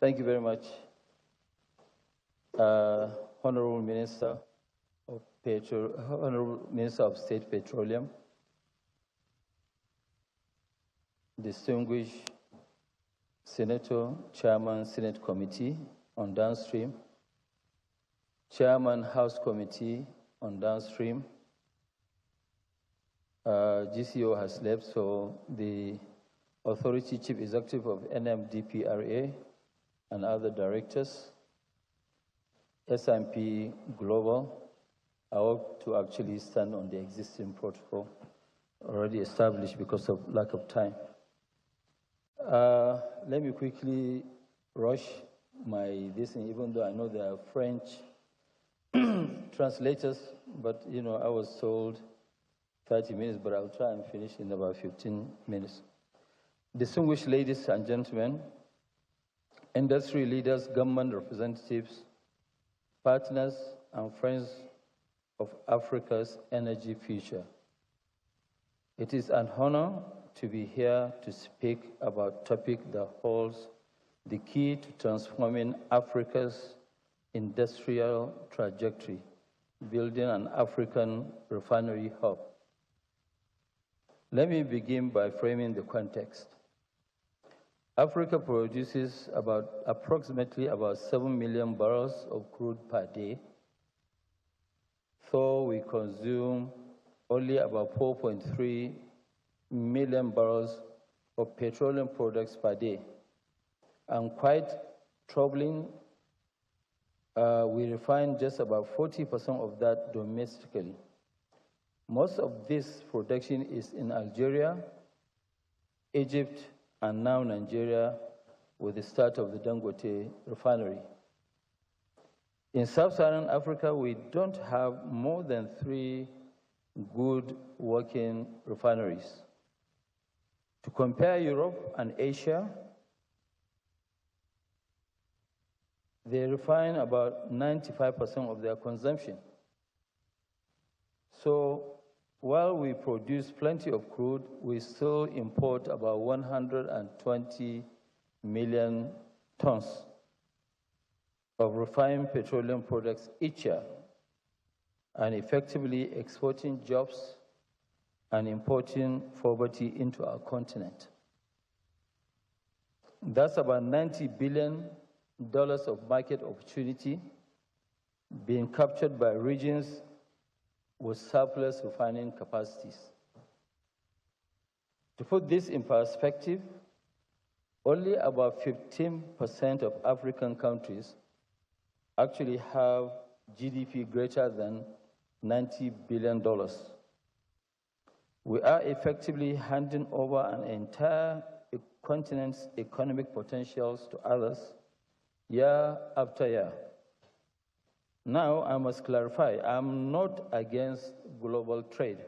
Thank you very much, Honorable Minister Honorable Minister of State Petroleum, distinguished Senator, Chairman, Senate Committee on Downstream, Chairman, House Committee on Downstream. GCO has left, so the Authority Chief Executive of NMDPRA and other directors, S&P Global, I hope to actually stand on the existing protocol already established because of lack of time. Let me quickly rush this, even though I know there are French translators, but I was told 30 minutes, but I'll try and finish in about 15 minutes. Distinguished ladies and gentlemen, industry leaders, government representatives, partners, and friends of Africa's energy future. It is an honor to be here to speak about a topic that holds the key to transforming Africa's industrial trajectory, building an African refinery hub. Let me begin by framing the context. Africa produces approximately 7 million barrels of crude per day, so we consume only about 4.3 million barrels of petroleum products per day. And quite troubling, we refine just about 40% of that domestically. Most of this production is in Algeria, Egypt, and now Nigeria with the start of the Dangote refinery. In sub-Saharan Africa, we don't have more than 3 good working refineries. To compare Europe and Asia, they refine about 95% of their consumption. So while we produce plenty of crude, we still import about 120 million tons of refined petroleum products each year, and effectively exporting jobs and importing poverty into our continent. That's about $90 billion of market opportunity being captured by regions with surplus refining capacities. To put this in perspective, only about 15% of African countries actually have GDP greater than $90 billion. We are effectively handing over an entire continent's economic potentials to others year after year. Now, I must clarify, I'm not against global trade.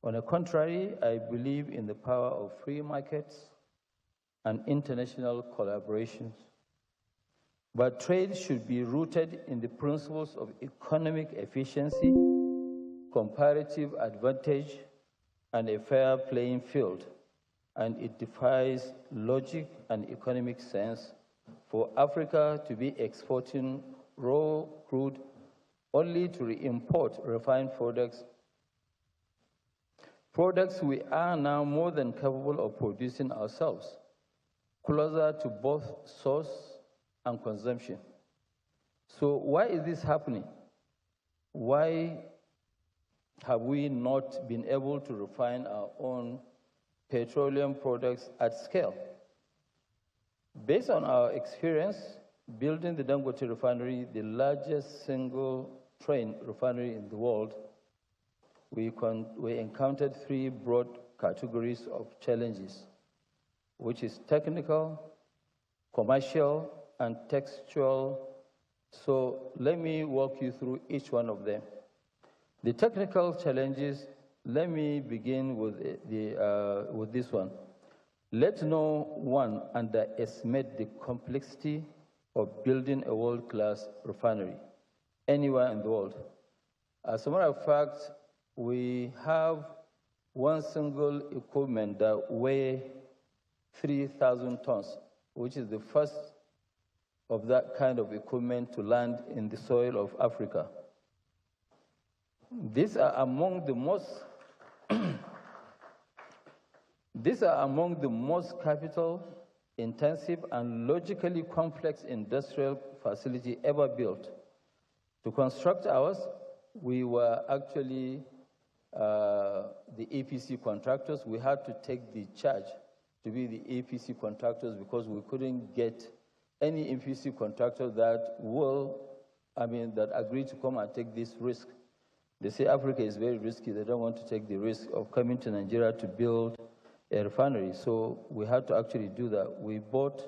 On the contrary, I believe in the power of free markets and international collaborations. But trade should be rooted in the principles of economic efficiency, comparative advantage, and a fair playing field. And it defies logic and economic sense for Africa to be exporting raw crude only to re-import refined products. Products we are now more than capable of producing ourselves, closer to both source and consumption. So why is this happening? Why have we not been able to refine our own petroleum products at scale? Based on our experience building the Dangote refinery, the largest single train refinery in the world, we encountered 3 broad categories of challenges, which is technical, commercial, and textual. So let me walk you through each one of them. The technical challenges, let me begin with this one. Let no one underestimate the complexity of building a world-class refinery anywhere in the world. As a matter of fact, we have one single equipment that weighs 3,000 tons, which is the first of that kind of equipment to land in the soil of Africa. These are among the most capital-intensive and logically complex industrial facility ever built. To construct ours, we were actually the EPC contractors. We had to take the charge to be the EPC contractors because we couldn't get any EPC contractor that agreed to come and take this risk. They say Africa is very risky. They don't want to take the risk of coming to Nigeria to build a refinery. So we had to actually do that. We bought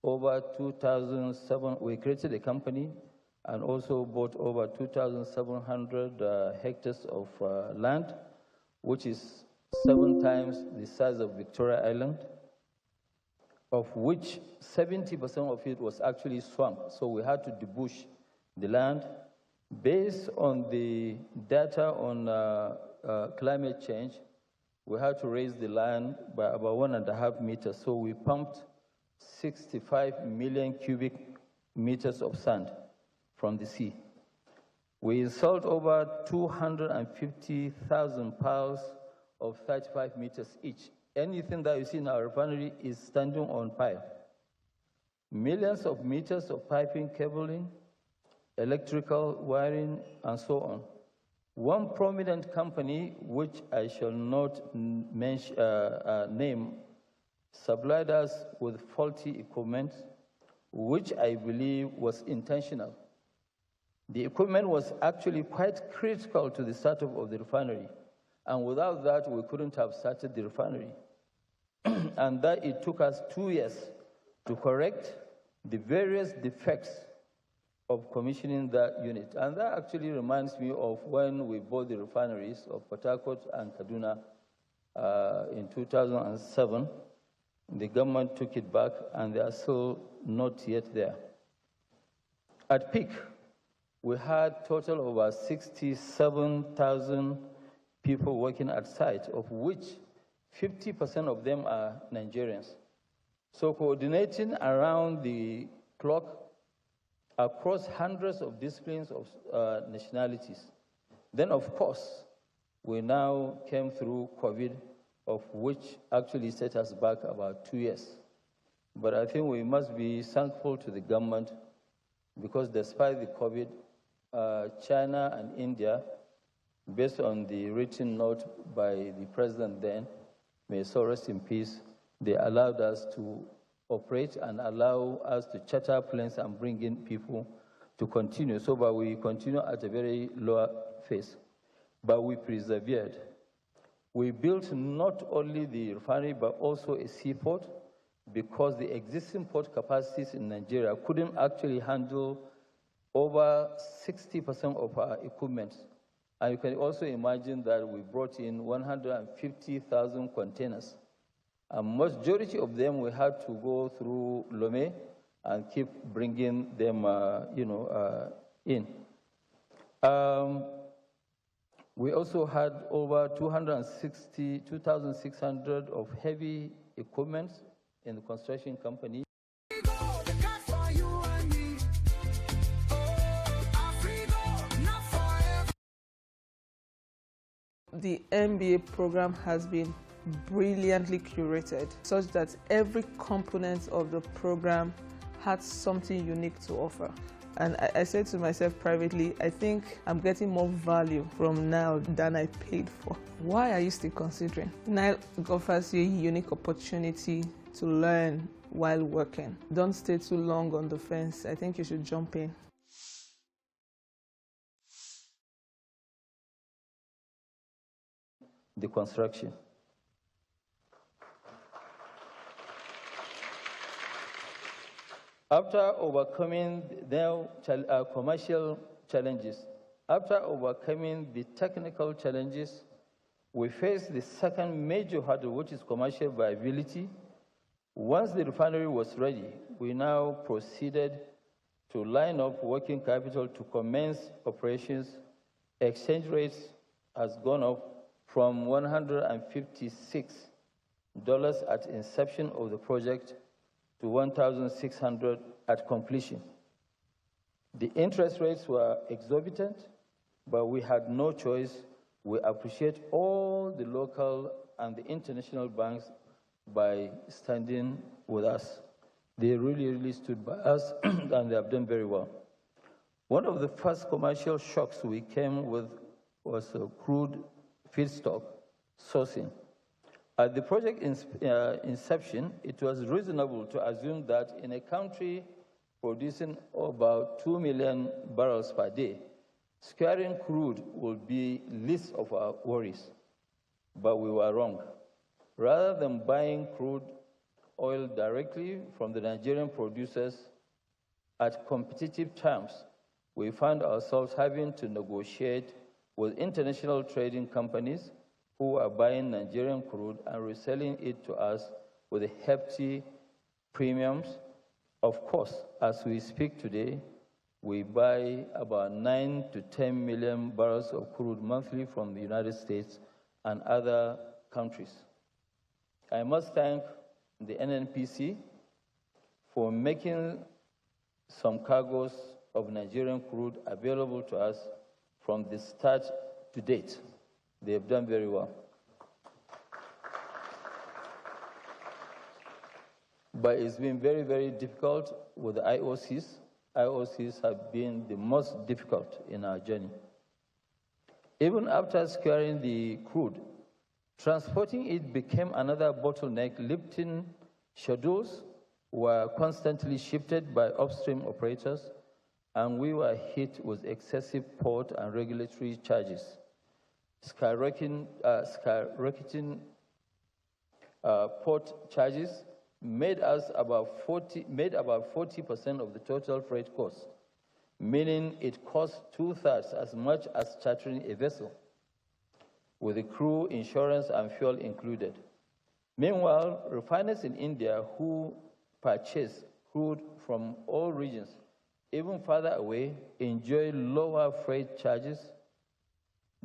over 2,700, we created a company and also bought over 2,700 hectares of land, which is 7 times the size of Victoria Island, of which 70% of it was actually swamp. So we had to debush the land. Based on the data on climate change, we had to raise the land by about 1.5 meters. So we pumped 65 million cubic meters of sand from the sea. We installed over 250,000 piles of 35 meters each. Anything that you see in our refinery is standing on pile. Millions of meters of piping, cabling, electrical wiring, and so on. One prominent company, which I shall not name, supplied us with faulty equipment, which I believe was intentional. The equipment was actually quite critical to the startup of the refinery, and without that, we couldn't have started the refinery. And that it took us 2 years to correct the various defects of commissioning that unit. And that actually reminds me of when we bought the refineries of Port Harcourt and Kaduna in 2007. The government took it back, and they are still not yet there. At peak, we had total over 67,000 people working at site, of which 50% of them are Nigerians. So coordinating around the clock across hundreds of disciplines of nationalities. Then, of course, we now came through COVID, of which actually set us back about 2 years. But I think we must be thankful to the government because despite the COVID, China and India, based on the written note by the president then, may so rest in peace, they allowed us to operate and allow us to charter planes and bring in people to continue. So, but we continue at a very lower phase. But we persevered. We built not only the refinery, but also a seaport, because the existing port capacities in Nigeria couldn't actually handle over 60% of our equipment. And you can also imagine that we brought in 150,000 containers. A majority of them we had to go through Lome and keep bringing them, in. We also had over 2,600 of heavy equipment in the construction company. The MBA program has been brilliantly curated, such that every component of the program had something unique to offer. And I said to myself privately, I think I'm getting more value from NILE than I paid for. Why are you still considering? NILE offers you a unique opportunity to learn while working. Don't stay too long on the fence. I think you should jump in. The construction. After overcoming the commercial challenges, after overcoming the technical challenges, we faced the second major hurdle, which is commercial viability. Once the refinery was ready, we now proceeded to line up working capital to commence operations. Exchange rates has gone up from $156 at inception of the project to 1,600 at completion. The interest rates were exorbitant, but we had no choice. We appreciate all the local and the international banks by standing with us. They really, really stood by us, and they have done very well. One of the first commercial shocks we came with was crude feedstock sourcing. At the project inception, it was reasonable to assume that in a country producing about 2 million barrels per day, securing crude would be least of our worries. But we were wrong. Rather than buying crude oil directly from the Nigerian producers at competitive terms, we found ourselves having to negotiate with international trading companies who are buying Nigerian crude and reselling it to us with hefty premiums. Of course, as we speak today, we buy about 9 to 10 million barrels of crude monthly from the United States and other countries. I must thank the NNPC for making some cargoes of Nigerian crude available to us from the start to date. They have done very well. But it's been very, very difficult with the IOCs. IOCs have been the most difficult in our journey. Even after securing the crude, transporting it became another bottleneck. Lifting schedules were constantly shifted by upstream operators, and we were hit with excessive port and regulatory charges. Skyrocketing port charges made about 40% of the total freight cost, meaning it cost 2/3 as much as chartering a vessel, with the crew, insurance, and fuel included. Meanwhile, refiners in India who purchase crude from all regions, even farther away, enjoy lower freight charges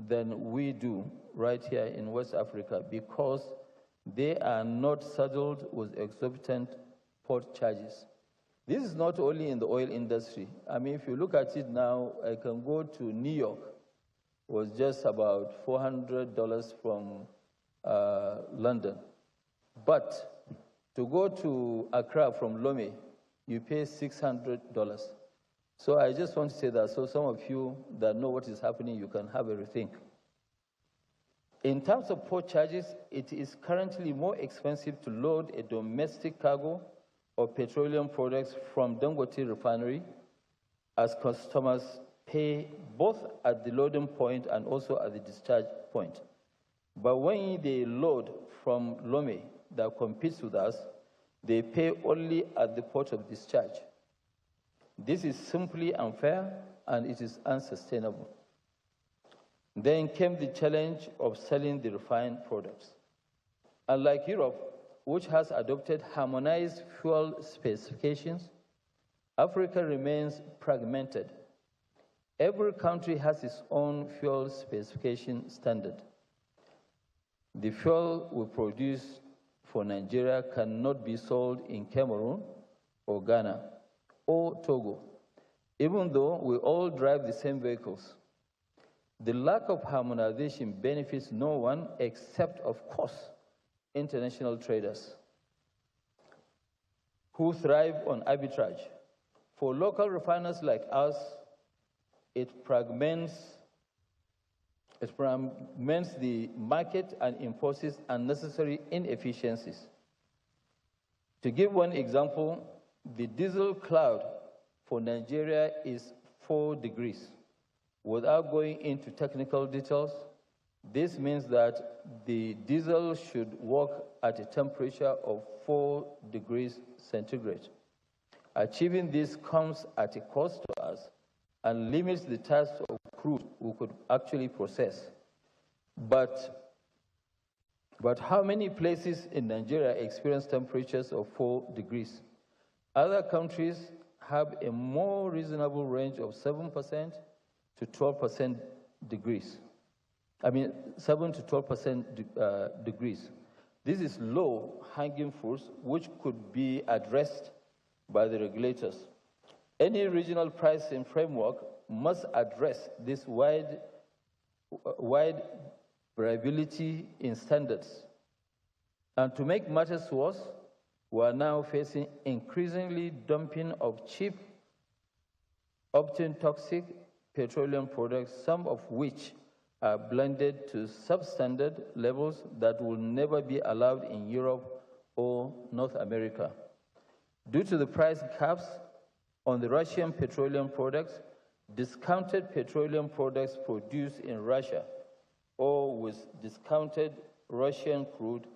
than we do right here in West Africa because they are not saddled with exorbitant port charges. This is not only in the oil industry. I mean, if you look at it now, I can go to New York. It was just about $400 from London. But to go to Accra from Lome, you pay $600. So I just want to say that so some of you that know what is happening, you can have a rethink. In terms of port charges, it is currently more expensive to load a domestic cargo of petroleum products from Dangote refinery, as customers pay both at the loading point and also at the discharge point. But when they load from Lome that competes with us, they pay only at the port of discharge. This is simply unfair and it is unsustainable. Then came the challenge of selling the refined products. Unlike Europe, which has adopted harmonized fuel specifications, Africa remains fragmented. Every country has its own fuel specification standard. The fuel we produce for Nigeria cannot be sold in Cameroon or Ghana or Togo, even though we all drive the same vehicles. The lack of harmonization benefits no one except, of course, international traders who thrive on arbitrage. For local refiners like us, it fragments the market and imposes unnecessary inefficiencies. To give one example, the diesel cloud for Nigeria is 4 degrees. Without going into technical details, this means that the diesel should work at a temperature of 4 degrees centigrade. Achieving this comes at a cost to us and limits the types of crude we could actually process. But how many places in Nigeria experience temperatures of 4 degrees? Other countries have a more reasonable range of 7% to 12% degrees. 7 to 12% degrees. This is low-hanging fruits which could be addressed by the regulators. Any regional pricing framework must address this wide variability in standards. And to make matters worse, we are now facing increasingly dumping of cheap, often toxic petroleum products, some of which are blended to substandard levels that will never be allowed in Europe or North America. Due to the price caps on the Russian petroleum products, discounted petroleum products produced in Russia or with discounted Russian crude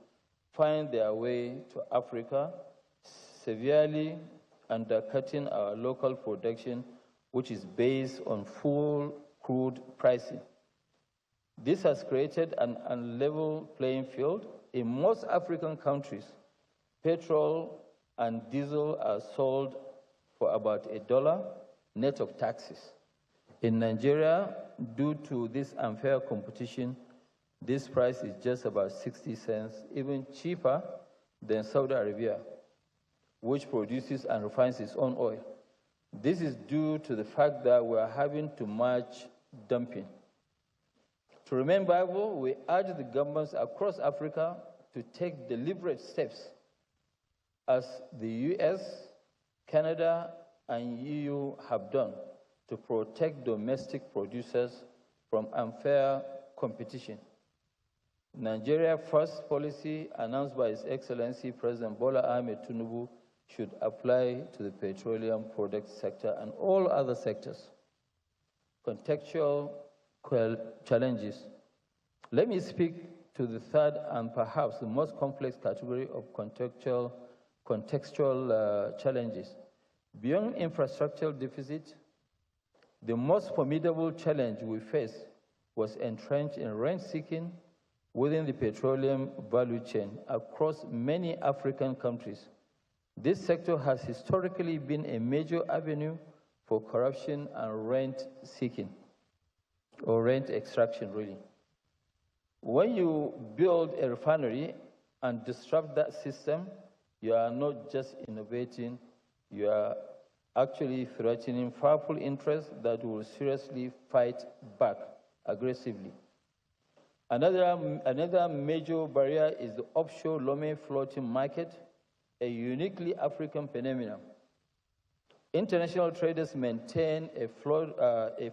find their way to Africa, severely undercutting our local production, which is based on full crude pricing. This has created an unlevel playing field. In most African countries, petrol and diesel are sold for about $1 net of taxes. In Nigeria, due to this unfair competition, this price is just about 60 cents, even cheaper than Saudi Arabia, which produces and refines its own oil. This is due to the fact that we are having to match dumping. To remain viable, we urge the governments across Africa to take deliberate steps, as the US, Canada, and EU have done, to protect domestic producers from unfair competition. Nigeria First policy announced by His Excellency President Bola Ahmed Tinubu should apply to the petroleum product sector and all other sectors. Contextual challenges. Let me speak to the third and perhaps the most complex category of contextual challenges. Beyond infrastructural deficit, the most formidable challenge we faced was entrenched in rent-seeking within the petroleum value chain across many African countries. This sector has historically been a major avenue for corruption and rent-seeking, or rent extraction, really. When you build a refinery and disrupt that system, you are not just innovating, you are actually threatening powerful interests that will seriously fight back aggressively. Another major barrier is the offshore Lome floating market, a uniquely African phenomenon. International traders maintain a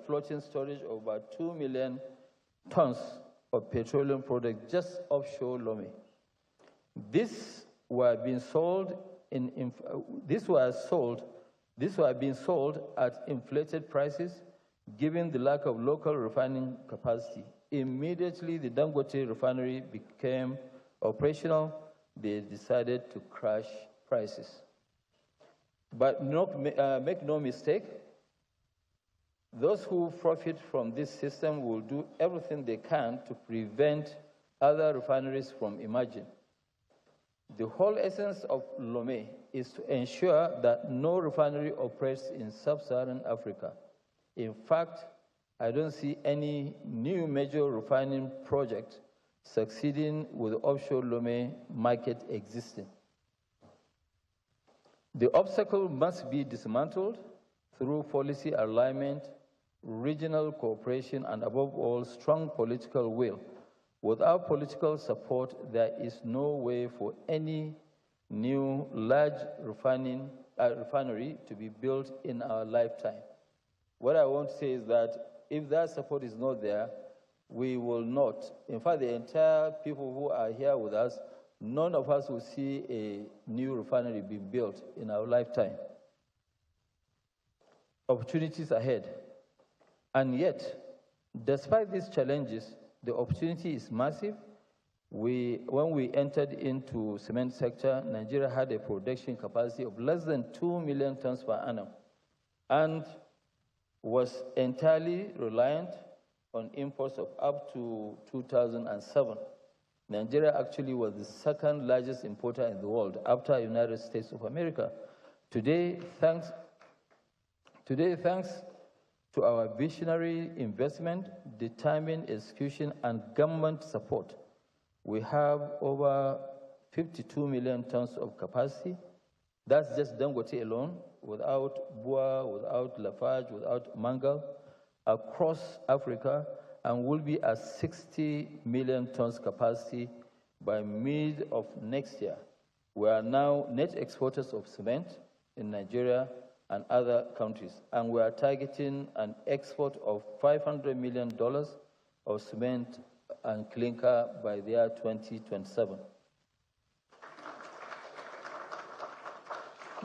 floating storage of about 2 million tons of petroleum products just offshore Lome. These were being sold at inflated prices, given the lack of local refining capacity. Immediately, the Dangote refinery became operational. They decided to crash prices. But make no mistake, those who profit from this system will do everything they can to prevent other refineries from emerging. The whole essence of Lome is to ensure that no refinery operates in sub-Saharan Africa. In fact, I don't see any new major refining project succeeding with the offshore Lome market existing. The obstacle must be dismantled through policy alignment, regional cooperation, and above all, strong political will. Without political support, there is no way for any new large refinery to be built in our lifetime. What I want to say is that if that support is not there, we will not. In fact, the entire people who are here with us, none of us will see a new refinery being built in our lifetime. Opportunities ahead. And yet, despite these challenges, the opportunity is massive. When we entered into cement sector, Nigeria had a production capacity of less than 2 million tons per annum and was entirely reliant on imports of up to 2007. Nigeria actually was the second largest importer in the world after the United States of America. Today, thanks to our visionary investment, determined execution, and government support, we have over 52 million tons of capacity. That's just Dangote alone, without Bua, without Lafarge, without Mangal, across Africa, and will be at 60 million tons capacity by mid of next year. We are now net exporters of cement in Nigeria and other countries, and we are targeting an export of $500 million of cement and clinker by the year 2027.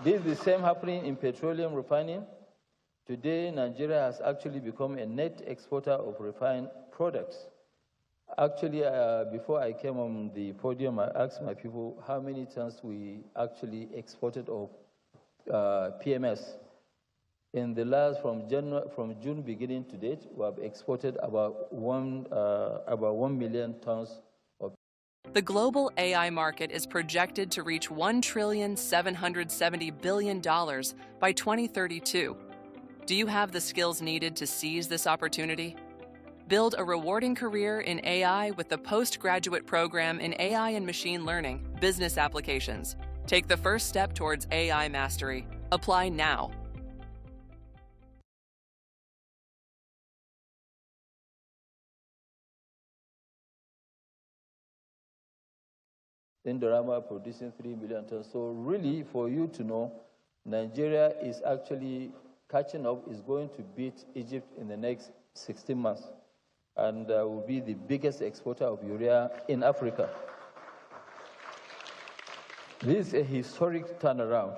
This is the same happening in petroleum refining. Today, Nigeria has actually become a net exporter of refined products. Actually, before I came on the podium, I asked my people how many tons we actually exported of PMS. In the last, from June beginning to date, we have exported about 1 million tons. The global AI market is projected to reach $1.770 trillion by 2032. Do you have the skills needed to seize this opportunity? Build a rewarding career in AI with the postgraduate program in AI and machine learning, business applications. Take the first step towards AI mastery. Apply now. Indorama producing 3 million tons. So really, for you to know, Nigeria is actually catching up, is going to beat Egypt in the next 16 months, and will be the biggest exporter of urea in Africa. This is a historic turnaround.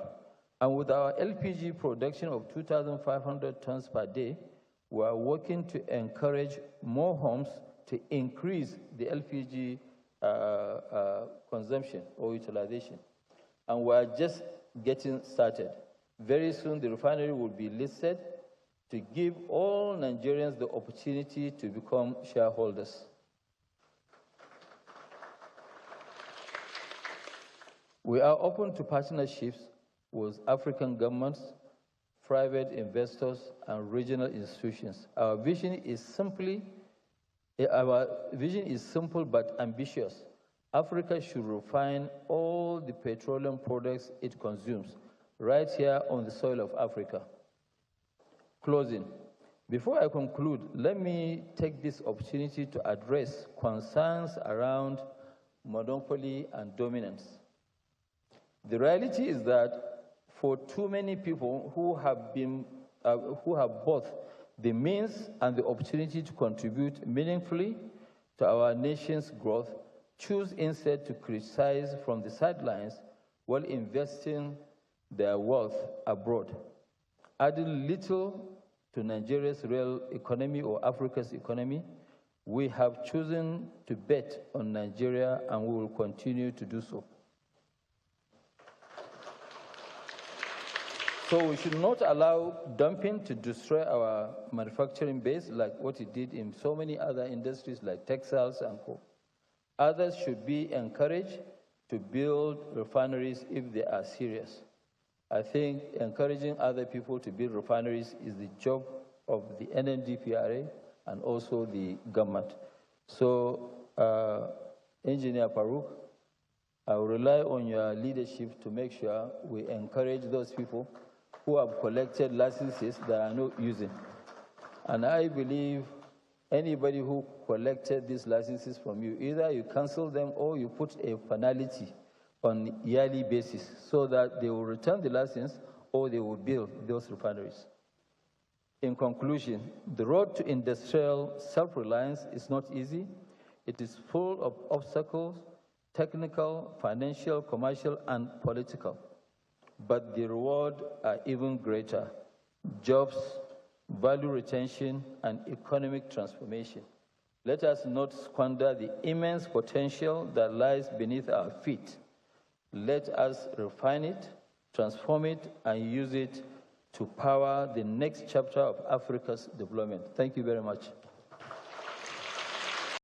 And with our LPG production of 2,500 tons per day, we are working to encourage more homes to increase the LPG consumption or utilization. And we are just getting started. Very soon, the refinery will be listed to give all Nigerians the opportunity to become shareholders. We are open to partnerships with African governments, private investors, and regional institutions. Our vision is simple but ambitious. Africa should refine all the petroleum products it consumes right here on the soil of Africa. Closing. Before I conclude, let me take this opportunity to address concerns around monopoly and dominance. The reality is that for too many people who have both the means and the opportunity to contribute meaningfully to our nation's growth, choose instead to criticize from the sidelines while investing their wealth abroad, adding little to Nigeria's real economy or Africa's economy. We have chosen to bet on Nigeria, and we will continue to do so. So we should not allow dumping to destroy our manufacturing base like what it did in so many other industries like textiles and co. Others should be encouraged to build refineries if they are serious. I think encouraging other people to build refineries is the job of the NNDPRA and also the government. So, Engineer Farouk, I will rely on your leadership to make sure we encourage those people who have collected licenses that are not using. And I believe anybody who collected these licenses from you, either you cancel them or you put a penalty on a yearly basis so that they will return the license or they will build those refineries. In conclusion, the road to industrial self-reliance is not easy. It is full of obstacles, technical, financial, commercial, and political. But the reward are even greater: jobs, value retention, and economic transformation. Let us not squander the immense potential that lies beneath our feet. Let us refine it, transform it, and use it to power the next chapter of Africa's development. Thank you very much.